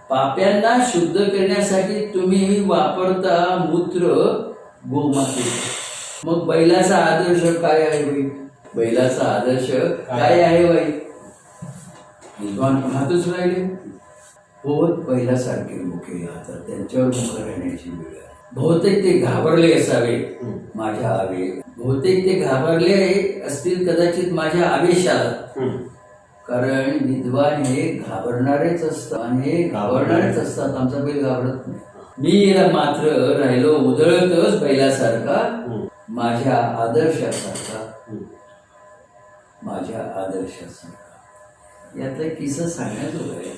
पाप्यांना शुद्ध करण्यासाठी तुम्ही वापरता मूत्र गोमातेचं. मग बैलाचा आदर्श काय आहे बाई? बैलाचा आदर्श काय आहे बाई? विद्वान पाहतच राहिले. हो, बैलासारखे मुखे राहतात, त्यांच्यावर मुख राहण्याची वेळ आहे. बहुतेक ते घाबरले असावे माझ्या आवेश, बहुतेक ते घाबरले असतील कदाचित माझ्या आवेशाला. कारण विद्वान हे घाबरणारेच असतात आणि हे घाबरणारेच असतात. आमचा बैल घाबरत नाही. मी मात्र राहिलो उधळतच बैलासारखा, माझ्या आदर्शासारखा, माझ्या आदर्शासारखा. यातला एक किस्सा सांगण्याजोगा आहे.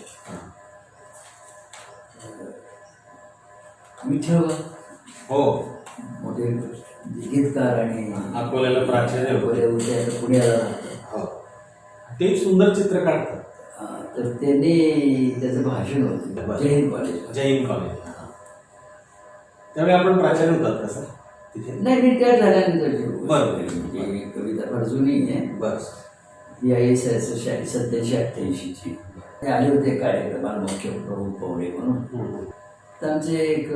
विठ्ठल हो, मोठे गीतकार आणि अकोल्याला प्राचार्य होते. पुण्याला राहतात. हो, ते सुंदर चित्र काढतात. तर त्यांनी त्याचं भाषण होतं जय हिंद कॉलेज. जय हिंद कॉलेज. त्यावेळी आपण प्राचार्य होतात का सर तिथे? नाही, मी त्या झाल्यानंतर बरं. ही कविता फार जुनी आहे. बरं. ही आहे 87-88ची. ते आले होते कार्यक्रमाला मुख्य प्रमुख पाहुणे म्हणून. तर आमचे एक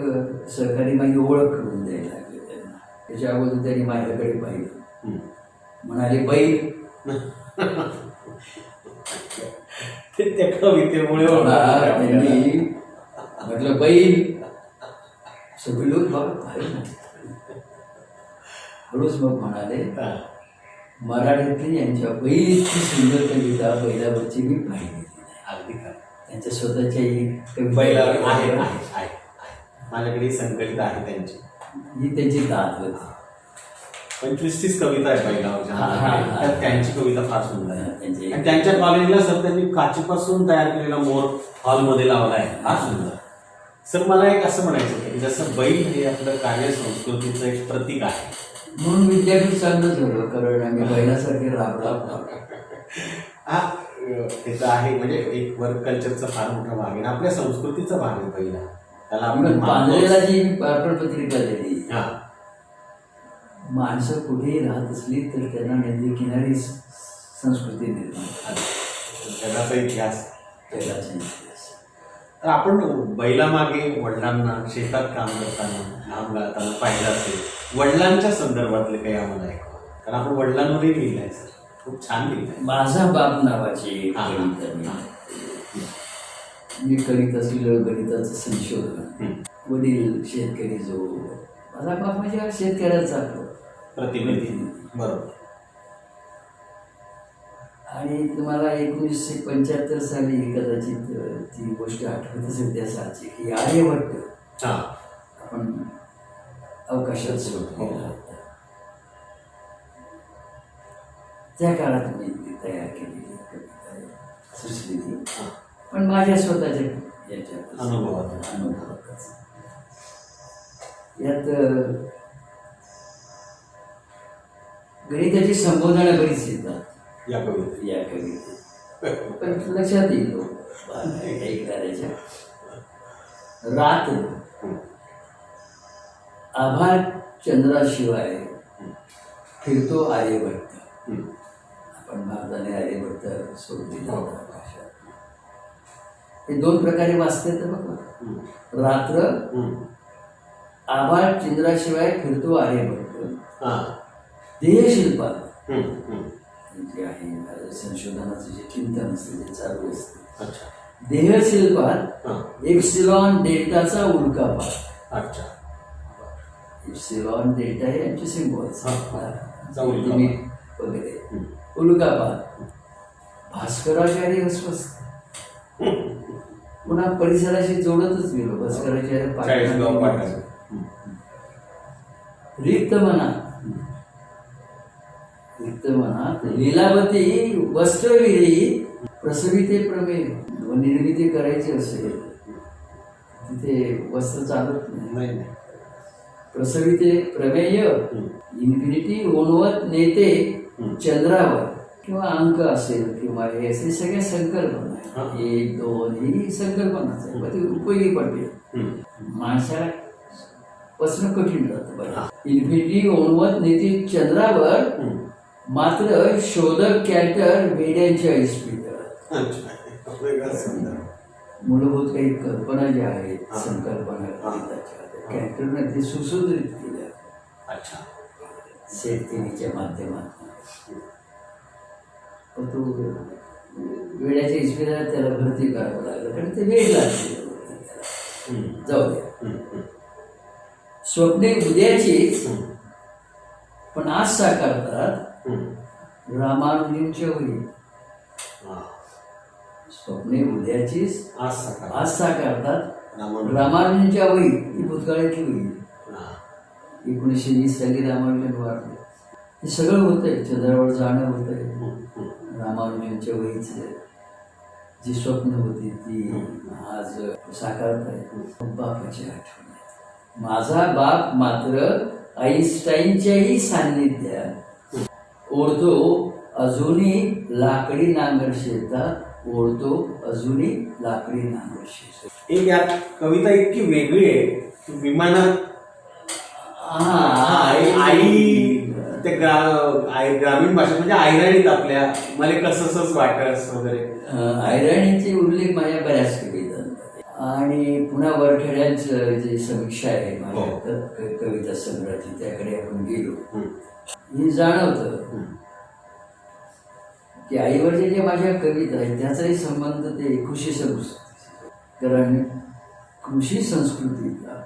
सहकारी माझी ओळख करून द्यायला लागले त्यांना. त्याच्या अगोदर त्यांनी माझ्याकडे पाहिलं, म्हणाले बैल. त्या कवितेमुळे त्यांनी म्हटलं बैल. सगळे लोक हळूच मग म्हणाले, मराठीतली यांच्या बैल इतकी सुंदर कविता बैलावरची मी पाहिली. अगदी खरं. त्यांच्या स्वतःच्याही बैलावर आहे. माझ्याकडे संकलित आहे त्यांची. ही त्यांची दात होती. 25-30 कविता आहे बैलावरच्या. त्यात त्यांची कविता फार सुंदर आहे. त्यांची आणि त्यांच्या कॉलेजला सर त्यांनी काचीपासून तयार केलेला मोर हॉलमध्ये लावला आहे. फार सुंदर. सर मला एक असं म्हणायचं होतं की जसं बैल हे आपलं कार्य संस्कृतीचं एक प्रतीक आहे, म्हणून विद्यापीठ चांगलं झालं. कारण आम्ही बैलासारखे राबला. हा ते तर आहे. म्हणजे एक वर्क कल्चरचा फार मोठा भाग आहे, आपल्या संस्कृतीचा भाग आहे बैल. त्याला आपण पांढरेला जी अर्पण पत्रिका दिली, हा, माणसं कुठेही राहत असली तर त्यांना नदी किनारी संस्कृती निर्माण, जगाचा इतिहास, जगाचा इतिहास. तर आपण बैलामागे वडिलांना शेतात काम करताना घाम गाळताना पाहिलं असेल. वडिलांच्या संदर्भातले काही आम्हाला ऐकवा, कारण आपण वडिलांवरही लिहिलं आहे सर. खूप छान लिहिलं आहे. माझा बाप नावाची कविता मी करीत असलेलं गणिताचं संशोधन. वडील शेतकरी, जो माझा बाप म्हणजे शेतकऱ्याचा प्रतिनिधी. बरोबर. आणि तुम्हाला 1975 साली कदाचित ती गोष्ट आठवत असेल त्या सालची, की आर्यभट्ट आपण अवकाशात सोडतो. त्या काळात मी ती तयार केलेली कविता आहे, सुचली ती. पण माझ्या स्वतःच्या याच्यात अनुभवातच. यात गणिताची संबोधना बरीच येतात या कवितेत. पण लक्षात येईल ऐकणाऱ्याच्या. रात्र आभाळ चंद्राशिवाय फिरतो आर्यभट्ट. आपण भारताने आर्यभट्ट सोडलेला भाषा. हे 2 प्रकारे वाचते तर बघा. रात्र आभाळ चंद्राशिवाय फिरतो आर्यभट्ट. देहशिल्पात जे आहे संशोधनाचं जे चिंतन असते ते चालू असते. देहशिल्पात एप्सिलॉन डेल्टाचा उल्कापात. एप्सिलॉन डेल्टा हे यांचे सिम्बॉल्स वगैरे. उल्कापात भास्कराचार्य अस्वस्थ. पुन्हा परिसराशी जोडतच गेलो. भास्कराचार्य रिक्त मनात लीलावती वस्त्रविरी प्रसविते प्रमेय. निर्मिती करायची असेल तिथे वस्त्र चालत नाही. प्रसविते प्रमेय इन्फिनिटी ओणवत नेते चंद्रावर. किंवा अंक असेल किंवा हे असे सगळ्या संकल्पना हा. आहेत. 1, 2 ही संकल्पनाच आहे, पण ती उपयोगी पडते. माणसाला पचणं कठीण जातं. बरं, इन्फिनिटी ओणवत नेते चंद्रावर, मात्र शोधक कॅल्टर वेड्यांच्या इस्पितळात. अच्छा, वेगळा संदर्भ. मूलभूत काही कल्पना ज्या आहेत, हा. संकल्पना हा. कॅल्टरने ते सुसूत्रित केल्या अच्छा. शेतकरीच्या माध्यमातून. पण तो वेड्याच्या इस्पितळात त्याला भरती करावं लागलं, कारण ते वेळ लागते. जाऊ द्या. स्वप्ने उद्याचीच पण आज साकारतात रामानुजींच्या वही. स्वप्ने उद्याचीच आज सकाळ आज साकारतात रामानुज. रामानुजींच्या वही. ही भूतकाळातली वही. 1920 साली रामानुजन वारले. हे सगळं होतंय, चंद्रावर जाणं होतंय. रामानुजनच्या वहीच जी स्वप्न होती ती आज साकारत आहे. बापाची आठवण. माझा बाप मात्र आईन्स्टाईनच्याही सान्निध्यात ओढतो अजूनही लाकडी नांगर शेतात, ओढतो अजूनही लाकडी नांगर शेतात. एक यात कविता इतकी वेगळी आहे की विमानात आई ते ग्रामीण भाषेत म्हणजे ऐराणीत आपल्या मला कसंच वाटस वगैरे. ऐराणीचे उल्लेख माझ्या बऱ्याच कवितांमध्ये. आणि पुन्हा वरखेड्यांचं जे समीक्षा आहे माझ्या कविता संग्रहाची, त्याकडे आपण गेलो. हे जाणवतं की आईवरच्या ज्या माझ्या कविता आहेत त्याचाही संबंध ते कृषी संस्कृती. कारण कृषी संस्कृतीला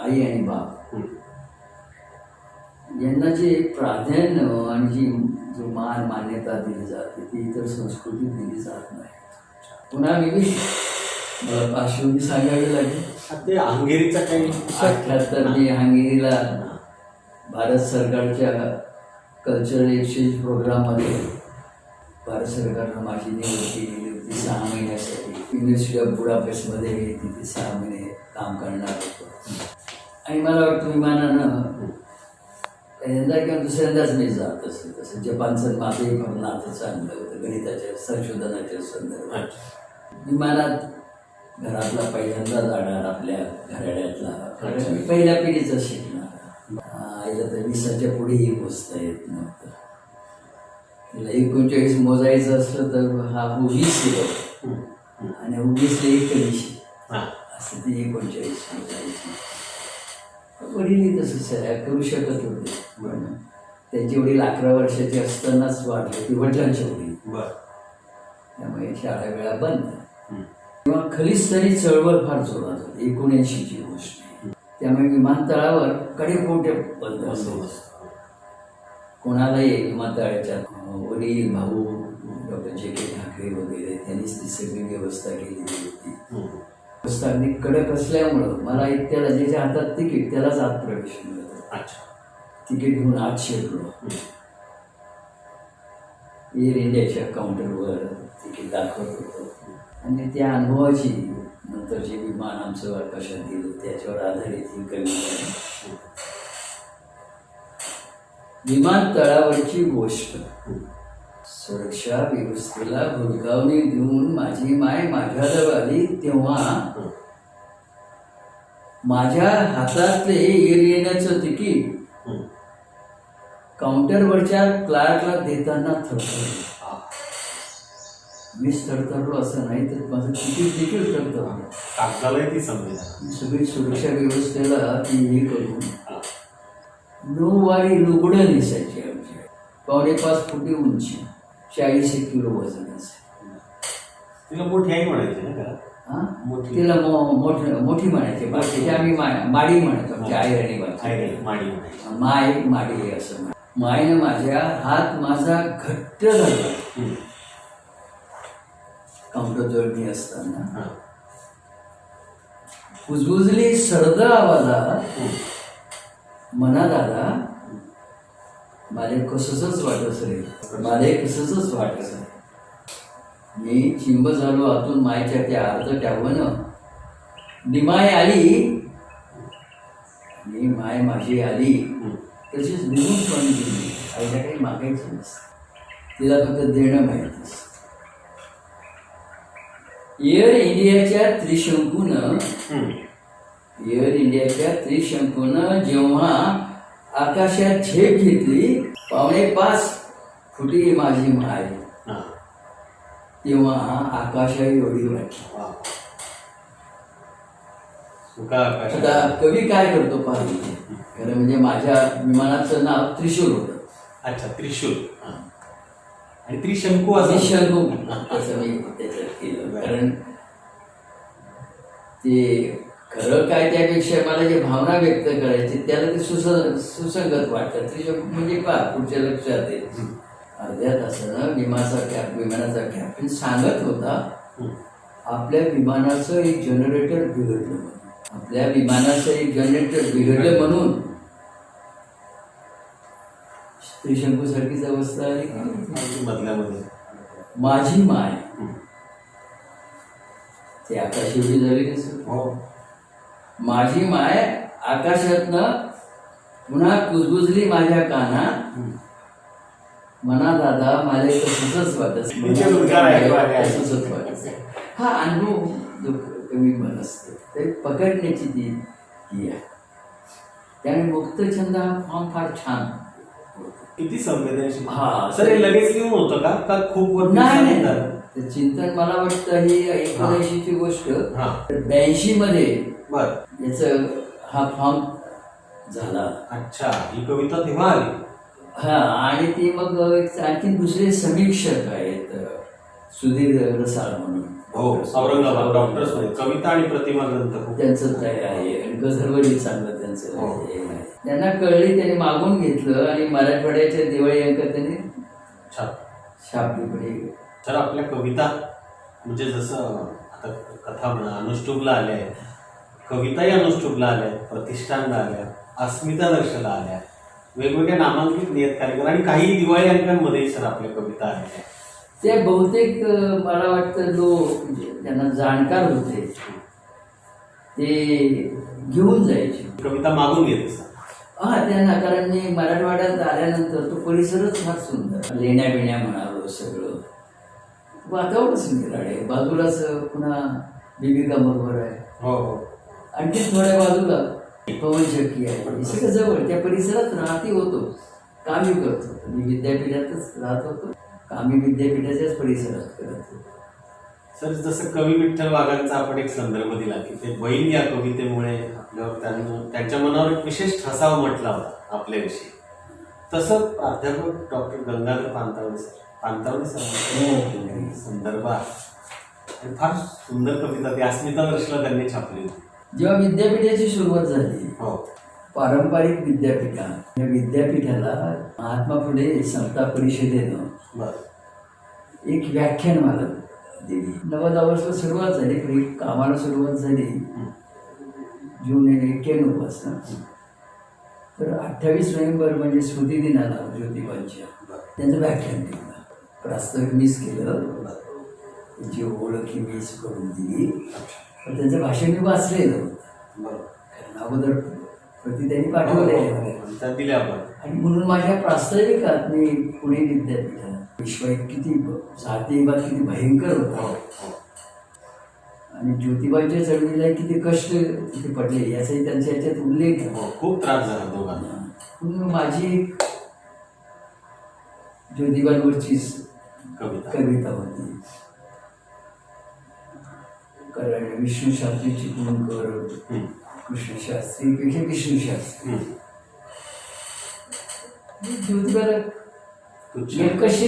आई आणि बाप यांना जे प्राधान्य आणि जी जो मान मान्यता दिली जाते ती इतर संस्कृतीत दिली जात नाही. पुन्हा मी मला पार्श्वभूमी सांगावी लागेल. ते हंगेरीचा काही 78 मी हंगेरीला भारत सरकारच्या कल्चरल एक्सचेंज प्रोग्राममध्ये भारत सरकारनं माझी निवड केलेली होती 6 महिन्यासाठी. युनिव्हर्सिटी ऑफ बुडापेस्टमध्ये मी तिथे 6 महिने काम करणार होतो. आणि मला वाटतं विमानानं पहिल्यांदा किंवा दुसऱ्यांदाच मी जात असेल. तसं जपानचं माझंही पण नातं चांगलं होतं गणिताच्या संशोधनाच्या संदर्भात. विमानात घरातला पहिल्यांदा जाणार, आपल्या घराड्यातला मी पहिल्या पिढीचा शिकणार. आईला तर 20च्या पुढेही पोचता येत नव्हतं. तिला 39 मोजायचं असलं तर हा 20 आणि 19 एक दिवशी असं ती 39 मोजायची. वडीलही तसं करू शकत होते. त्यांची वडील 11 वर्षाची असतानाच वाढले ती वडिलांच्या वडील. त्यामुळे शाळा वेळा बंद. तेव्हा खलिस्तानी चळवळ फार जोरात होती. 79ची गोष्ट. त्यामुळे विमानतळावर कडेकोटे बंद असतो. कोणालाही विमानतळाच्या वडील भाऊ डॉक्टर जे.के. ठाकरे वगैरे त्यांनीच ती सगळी व्यवस्था केलेली होती. व्यवस्था अगदी कडक असल्यामुळं मला एकट्याला ज्याच्या हातात तिकीट त्यालाच आत प्रवेश मिळत. तिकीट घेऊन आत शिरलो. एअर इंडियाच्या काउंटरवर तिकीट दाखवत होतो. आणि त्या अनुभवाची नंतर जे विमान आमचं आकाशात गेलं त्याच्यावर आधारित ही कविता आहे. विमानतळावरची गोष्ट. सुरक्षा व्यवस्थेला भुलकावणी देऊन माझी माय माझ्याजवळ आली तेव्हा माझ्या हातातले एअर येण्याचं तिकीट काउंटरवरच्या क्लार्कला देताना थरथरलो. मीच थरथरलो असं नाही तर माझं तिकीट देखील थरथरलं. कागदालाही ती समजेल. सगळी सुरक्षा व्यवस्थेला ती हे करून 9 वारी लुगडं दिसायची आमची. 4.5 फुटी उंची, 40 किलो वजन असेल. तिला मोठी आई म्हणायची ना का? मोठी तिला मोठी म्हणायची. बाकीची आम्ही माडी म्हणायचो. आमच्या आई आणि माडी माय माडी असं म्हणाय. मायनं माझ्या हात माझा घट्ट धरला. काउंटरजवळ मी असताना कुजबुजली सरद आवाजात मनात आला मला कसंच वाटत रे, मला कसंच वाटत. मी चिंब झालो आतून मायच्या त्या अर्धट्यावनं. निमाय आली आणि माय माझी आली तशीच निघून पण गेली. आईला काही मागायचं नसतं. तिला फक्त देणं माहिती असतं. एअर इंडियाच्या त्रिशंकूनं जेव्हा आकाशात झेप घेतली 4.5 फुटी माझी माय, हा. तेव्हा आकाशाही एवढी वाटली. वा. सुका आकाश. आता कवी काय करतो पाहिजे, खरं म्हणजे माझ्या विमानाचं नाव त्रिशूल होतं. अच्छा, त्रिशूल. हा. आणि त्रिशंकू असं. त्रिशंकू असं मी त्याच्यात केलं, कारण ते खरं काय त्यापेक्षा मला जे भावना व्यक्त करायची त्याला ते सुसंगत वाटतं. त्रिशंकू म्हणजे पहा पुढच्या लक्षात येईल. अर्ध्या तासानं विमानाचा कॅप्टन सांगत होता, आपल्या विमानाचं एक जनरेटर बिघडलं म्हणून त्रिशंकू सारखीच अवस्था आली. मधल्यामध्ये माझी माय ते आकाश एवढी झाली नसेल. हो. माझी माय आकाशातनं पुन्हा कुजबुजली माझ्या कानात, म्हणा दादा मला तसंच म्हणजे उद्गार आहे. वाटत. हा अनुभव जो कमी मन असतो ते पकडण्याची ती आहे. त्याने मुक्तछंद हा फॉर्म फार छान. किती संवेदनशील. हा. सर हे लगेच लिहून होतं का खूप वर्ष नाही झालं? ते चिंतन मला वाटतं ही 1980ची गोष्ट. हा. 82 मध्ये बर. याच हा फॉर्म झाला. अच्छा, ही कविता तेव्हा आली. हा. आणि ती मग आणखी दुसरे समीक्षक आहेत, सुधीर रसाळ म्हणून. हो, औरंगाबाद डॉक्टर्स मध्ये कविता आणि प्रतिमा ग्रंथ खूप. त्यांचं ते आहे आणि गझलवरही चांगलं त्यांचं हो. आहे. त्यांना कळली, त्यांनी मागून घेतलं आणि मराठवाड्याच्या दिवाळी अंकात त्यांनी छापली. पण तर आपल्या कविता म्हणजे जसं आता कथा म्हणा अनुष्टुपला आल्या आहेत, कविताही अनुष्टुपला आल्या आहेत, प्रतिष्ठानला आल्या, अस्मिता दर्शला आल्या, वेगवेगळ्या नामांकित नियतकालिका आणि काही दिवाळी अंकांमध्येही सर आपल्या कविता आल्या आहेत. ते बहुतेक मला वाटतं त्यांना जाणकार होते ते घेऊन जायचे, कविता मागून घेते सर. हा त्यांना. कारण मी मराठवाड्यात आल्यानंतर तो परिसरच फार सुंदर, लेण्या बिण्या म्हणावं, सगळं वातावरणच निराळे. बाजूलाच पुन्हा बिबिका बरोबर आहे. हो हो. आणखी थोड्या बाजूला पवनचक्की आहे. हे सगळं जवळ त्या परिसरात राहती होतो, कामी करत होतो. मी विद्यापीठातच राहत होतो, कामी विद्यापीठाच्याच परिसरात करत होतो. सर जसं कवी विठ्ठल वाघांचा आपण एक संदर्भ दिला की ते बैल या कवितेमुळे आपल्यावर त्यांच्या मनावर एक विशेष ठसाव म्हटला होता आपल्याविषयी. तसं प्राध्यापक डॉक्टर गंगाधर पानतावणे सर संदर्भ आहे. फार सुंदर कविता ती अस्मिता दर्शला त्यांनी छापली होती. जेव्हा विद्यापीठाची सुरुवात झाली, हो, पारंपरिक विद्यापीठात, या विद्यापीठाला महात्मा फुले समता परिषदेनं एक व्याख्यानमाला दिली. 90 वर्ष सुरुवात झाली, पण कामाला सुरुवात झाली जून 91 पासून. तर 28 नोव्हेंबर म्हणजे स्मृती दिनाला ज्योतिबांच्या त्यांचं व्याख्यान दिलं. प्रास्ताविक मीच केलं, त्यांची ओळख मीच करून दिली. पण त्यांचं भाषण मी वाचलेलं होतं, कारण अगोदर प्रति त्यांनी पाठवले दिल्या आपण. आणि म्हणून माझ्या प्रास्ताविकात मी पुणे विद्यापीठात विश्व किती जातीवाद किती भयंकर होता आणि ज्योतिबांच्या चळवळीला किती कष्ट तिथे पडले याचाही त्यांच्या याच्यात उल्लेख आहे. खूप त्रास झाला दोघांना. म्हणून माझी एक ज्योतिबांवरची कविता होती. कारण विष्णू शास्त्री चिपळूणकर, कृष्ण शास्त्री पेक्षा विष्णू शास्त्री ज्योतिबाला कशी.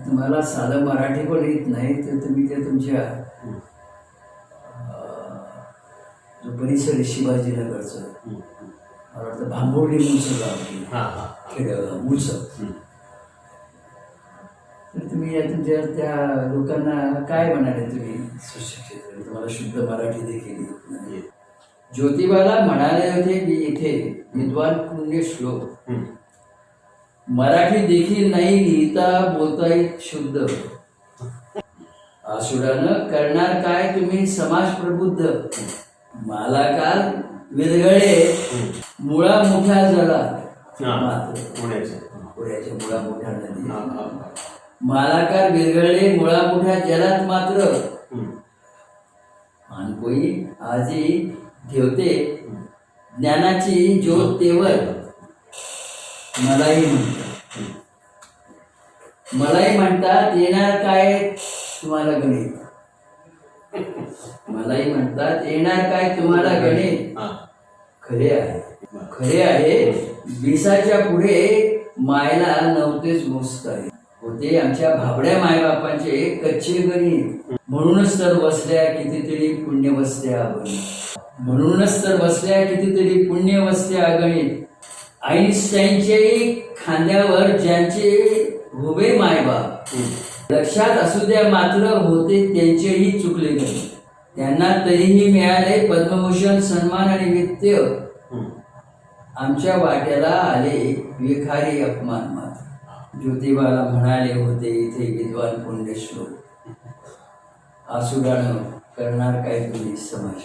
तुम्हाला साधं मराठी पण येत नाही तर तुम्ही त्या तुमच्या जो परिसर आहे शिवाजीनगरचं, मला वाटतं भांबोर्डी मूळचं गाव खेडेगाव मूळचं, तर तुम्ही या तुमच्या त्या लोकांना काय म्हणाले तुम्ही सुशिक्षित, तुम्हाला शुद्ध मराठी देखील येत नाही. ज्योतिबाला म्हणाले होते की इथे विद्वान पुण्य श्लोक, मराठी देखील नाही लिहिता बोलता येत शुद्ध, आसुडानं करणार काय तुम्ही समाज प्रबुद्ध, मला काल विरगळे मुळा मोठ्या जला हा, मात्र पुण्याचे. पुण्याच्या मुळा मोठ्या नदी हा, हा, मालाकार विरघळले मुळा मोठ्या जलात मात्र हम्म, मानकोई आजी ठेवते ज्ञानाची ज्योत तेवर मलाही म्हणतात येणार काय तुम्हाला गणित मलाही म्हणतात येणार काय तुम्हाला गणित हा, खरे आहे बिसाच्या पुढे मायला नव्हतेच मोजता होते आमच्या भाबड्या मायबापांचे कच्चे गणित म्हणूनच तर बसल्या कितीतरी पुण्यवस्त्या गणित म्हणूनच तर बसल्या कितीतरी पुण्यवस्त्या गणित आईन्स्टाईनचे खांद्यावर ज्यांचे उभे मायबाप लक्षात असू द्या मात्र होते त्यांचेही चुकले गणित त्यांना तरीही मिळाले पद्मभूषण सन्मान आणि नित्य हम्म. आमच्या वाट्याला आले विखारी अपमान मात्र ज्योतिबाला म्हणाले होते इथे विद्वान पुण्यश्लोक आसुडानं करणार काय तुम्ही समाज